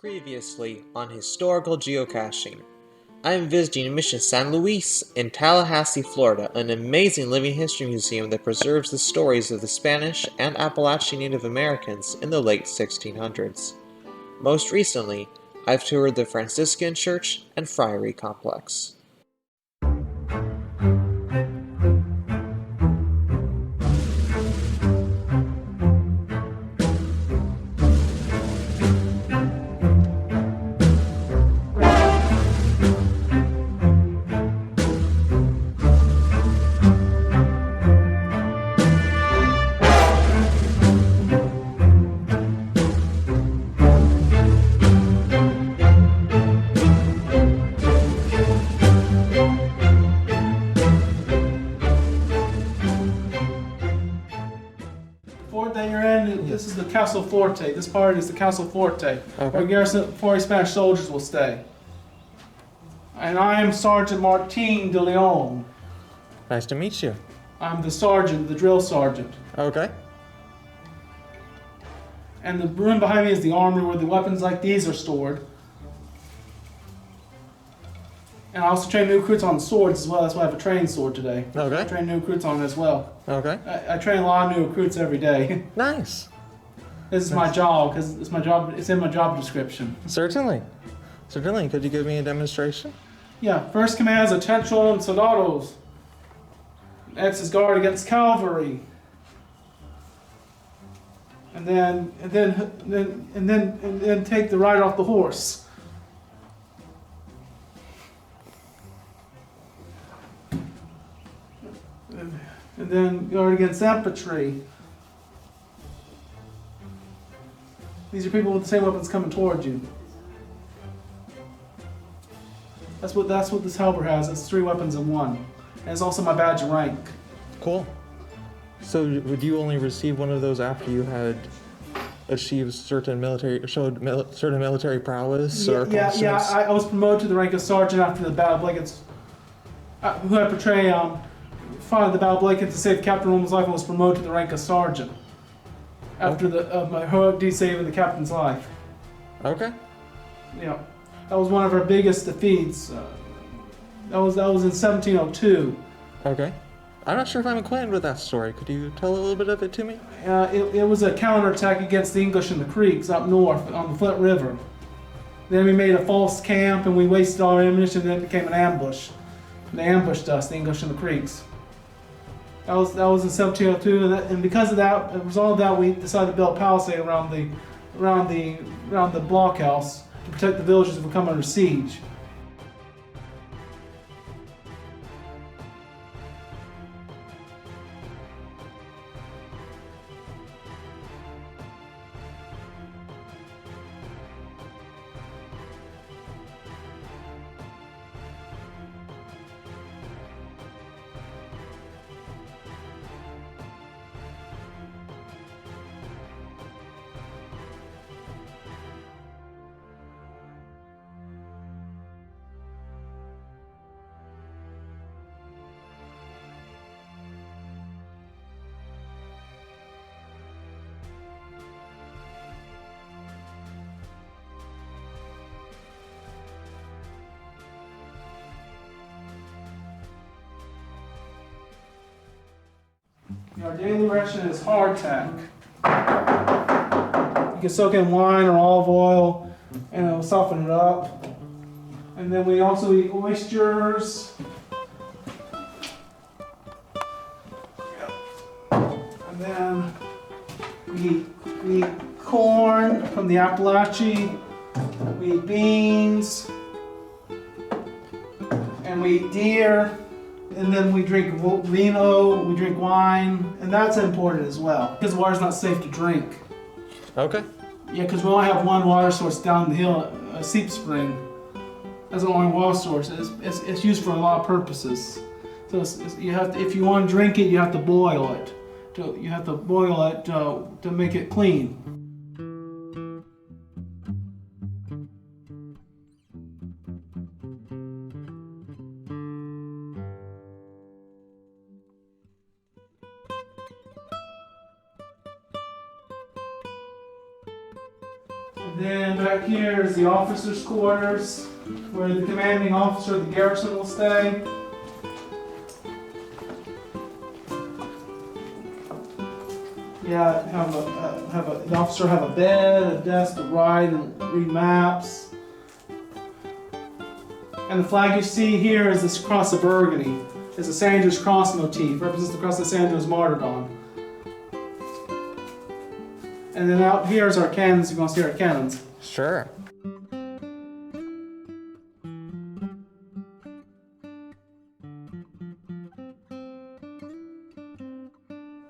Previously on Historical Geocaching. I am visiting Mission San Luis in Tallahassee, Florida, an amazing living history museum that preserves the stories of the Spanish and Appalachian Native Americans in the late 1600s. Most recently, I've toured the Franciscan Church and Friary Complex. Fort that you're in, this is the Castle Forte. This part is the Castle Forte, where garrison 40 Spanish soldiers will stay. And I am Sergeant Martin de Leon. Nice to meet you. I'm the sergeant, the drill sergeant. Okay. And the room behind me is the armory where the weapons like these are stored. And I also train new recruits on swords as well. That's why I have a training sword today. Okay. I train new recruits on it as well. Okay. I train a lot of new recruits every day. Nice. This is my job because it's my job. It's in my job description. Certainly. Certainly. Could you give me a demonstration? Yeah. First command is attention, soldados. Next is guard against cavalry. And then take the ride off the horse. And then guard against infantry. These are people with the same weapons coming towards you. That's what this halberd has. It's 3 weapons in one. And it's also my badge of rank. Cool. So would you only receive one of those after you had achieved certain military prowess? I was promoted to the rank of sergeant after the Battle of Blankets, who I portray fought the Battle of Blankets to save Captain Roman's life and was promoted to the rank of sergeant after my heroic deed saving the captain's life. Okay. Yeah, that was one of our biggest defeats. That was in 1702. Okay. I'm not sure if I'm acquainted with that story. Could you tell a little bit of it to me? It was a counterattack against the English in the creeks up north on the Flint River. Then we made a false camp and we wasted all our ammunition, and it became an ambush. And they ambushed us, the English in the creeks. That was in 1702, and because of that, as a result of that, we decided to build a palisade around the blockhouse to protect the villages that would come under siege. Our daily ration is hardtack. You can soak in wine or olive oil and it'll soften it up. And then we also eat oysters. And then we eat corn from the Appalachia. We eat beans. And we eat deer. And then we drink vino, we drink wine, and that's important as well, because water's not safe to drink. Okay. Yeah, because we only have one water source down the hill, a seep spring. That's the only water source. It's used for a lot of purposes. So you have to, if you want to drink it, you have to boil it. You have to boil it to make it clean. Then back here is the officers' quarters, where the commanding officer of the garrison will stay. Yeah, the officer have a bed, a desk to write and read maps. And the flag you see here is this cross of Burgundy. It's a San Andreas cross motif, represents the cross of San Andreas martyrdom. And then out here is our cannons. You want to see our cannons? Sure.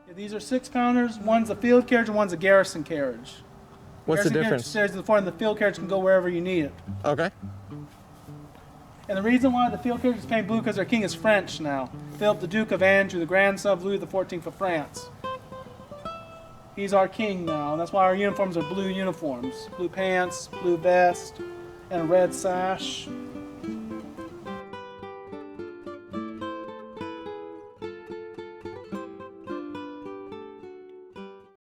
Yeah, these are 6-pounders. One's a field carriage and one's a garrison carriage. What's the Garrison difference? carriage stays at the front, and the field carriage can go wherever you need it. Okay. And the reason why the field carriage is painted blue because our king is French now. Philip the Duke of Anjou, the grandson of Louis XIV of France. He's our king now, and that's why our uniforms are blue uniforms. Blue pants, blue vest, and a red sash.